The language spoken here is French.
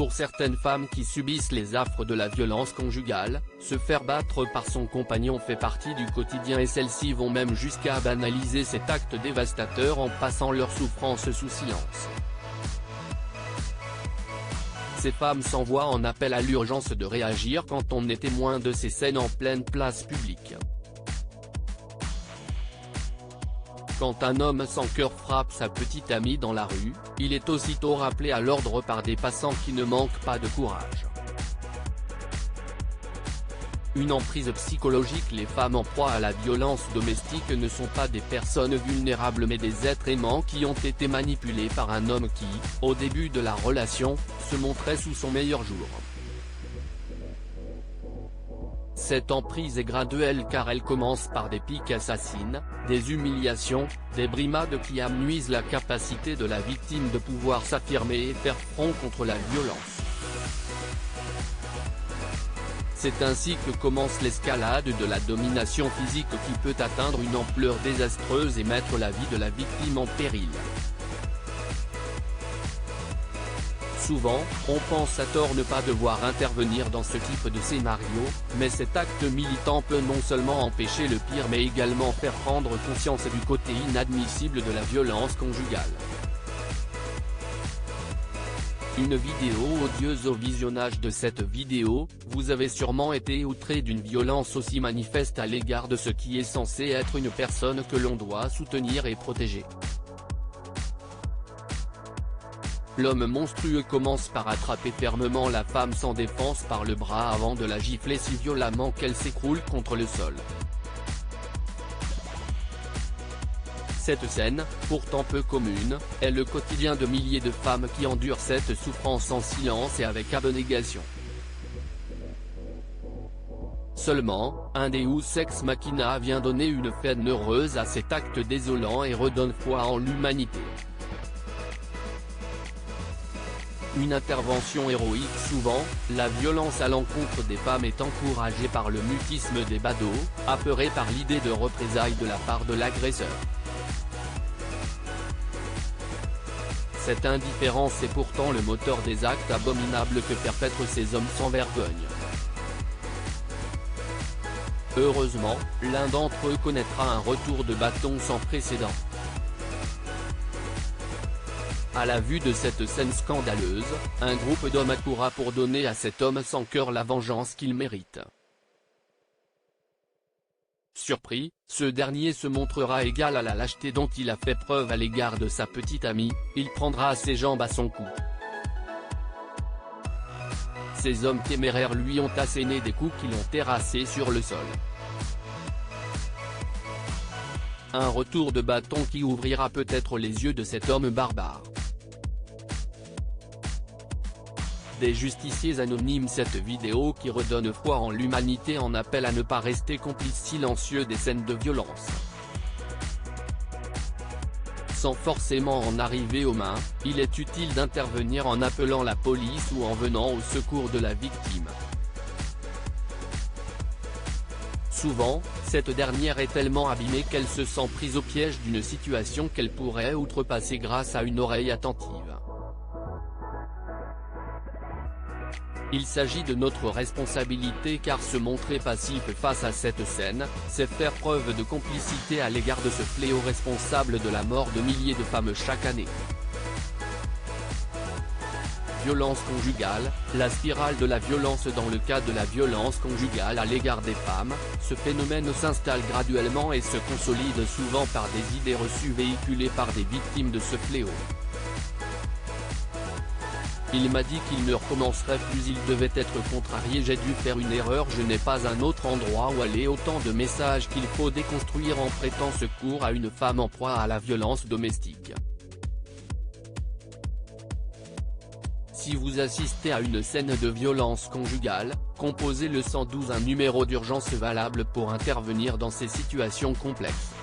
Pour certaines femmes qui subissent les affres de la violence conjugale, se faire battre par son compagnon fait partie du quotidien et celles-ci vont même jusqu'à banaliser cet acte dévastateur en passant leur souffrance sous silence. Ces femmes s'envoient en appel à l'urgence de réagir quand on est témoin de ces scènes en pleine place publique. Quand un homme sans cœur frappe sa petite amie dans la rue, il est aussitôt rappelé à l'ordre par des passants qui ne manquent pas de courage. Une emprise psychologique. Les femmes en proie à la violence domestique ne sont pas des personnes vulnérables mais des êtres aimants qui ont été manipulés par un homme qui, au début de la relation, se montrait sous son meilleur jour. Cette emprise est graduelle car elle commence par des piques assassines, des humiliations, des brimades qui amenuisent la capacité de la victime de pouvoir s'affirmer et faire front contre la violence. C'est ainsi que commence l'escalade de la domination physique qui peut atteindre une ampleur désastreuse et mettre la vie de la victime en péril. Souvent, on pense à tort ne pas devoir intervenir dans ce type de scénario, mais cet acte militant peut non seulement empêcher le pire mais également faire prendre conscience du côté inadmissible de la violence conjugale. Une vidéo odieuse. Au visionnage de cette vidéo, vous avez sûrement été outré d'une violence aussi manifeste à l'égard de ce qui est censé être une personne que l'on doit soutenir et protéger. L'homme monstrueux commence par attraper fermement la femme sans défense par le bras avant de la gifler si violemment qu'elle s'écroule contre le sol. Cette scène, pourtant peu commune, est le quotidien de milliers de femmes qui endurent cette souffrance en silence et avec abnégation. Seulement, un Deus ex machina vient donner une fin heureuse à cet acte désolant et redonne foi en l'humanité. Une intervention héroïque. Souvent, la violence à l'encontre des femmes est encouragée par le mutisme des badauds, apeurés par l'idée de représailles de la part de l'agresseur. Cette indifférence est pourtant le moteur des actes abominables que perpètrent ces hommes sans vergogne. Heureusement, l'un d'entre eux connaîtra un retour de bâton sans précédent. À la vue de cette scène scandaleuse, un groupe d'hommes accourra pour donner à cet homme sans cœur la vengeance qu'il mérite. Surpris, ce dernier se montrera égal à la lâcheté dont il a fait preuve à l'égard de sa petite amie, il prendra ses jambes à son cou. Ces hommes téméraires lui ont asséné des coups qui l'ont terrassé sur le sol. Un retour de bâton qui ouvrira peut-être les yeux de cet homme barbare. Des justiciers anonymes. Cette vidéo qui redonne foi en l'humanité en appelle à ne pas rester complice silencieux des scènes de violence. Sans forcément en arriver aux mains, il est utile d'intervenir en appelant la police ou en venant au secours de la victime. Souvent, cette dernière est tellement abîmée qu'elle se sent prise au piège d'une situation qu'elle pourrait outrepasser grâce à une oreille attentive. Il s'agit de notre responsabilité car se montrer passif face à cette scène, c'est faire preuve de complicité à l'égard de ce fléau responsable de la mort de milliers de femmes chaque année. Violence conjugale, la spirale de la violence. Dans le cas de la violence conjugale à l'égard des femmes, ce phénomène s'installe graduellement et se consolide souvent par des idées reçues véhiculées par des victimes de ce fléau. Il m'a dit qu'il ne recommencerait plus, il devait être contrarié, j'ai dû faire une erreur, je n'ai pas un autre endroit où aller. Autant de messages qu'il faut déconstruire en prêtant secours à une femme en proie à la violence domestique. Si vous assistez à une scène de violence conjugale, composez le 112, un numéro d'urgence valable pour intervenir dans ces situations complexes.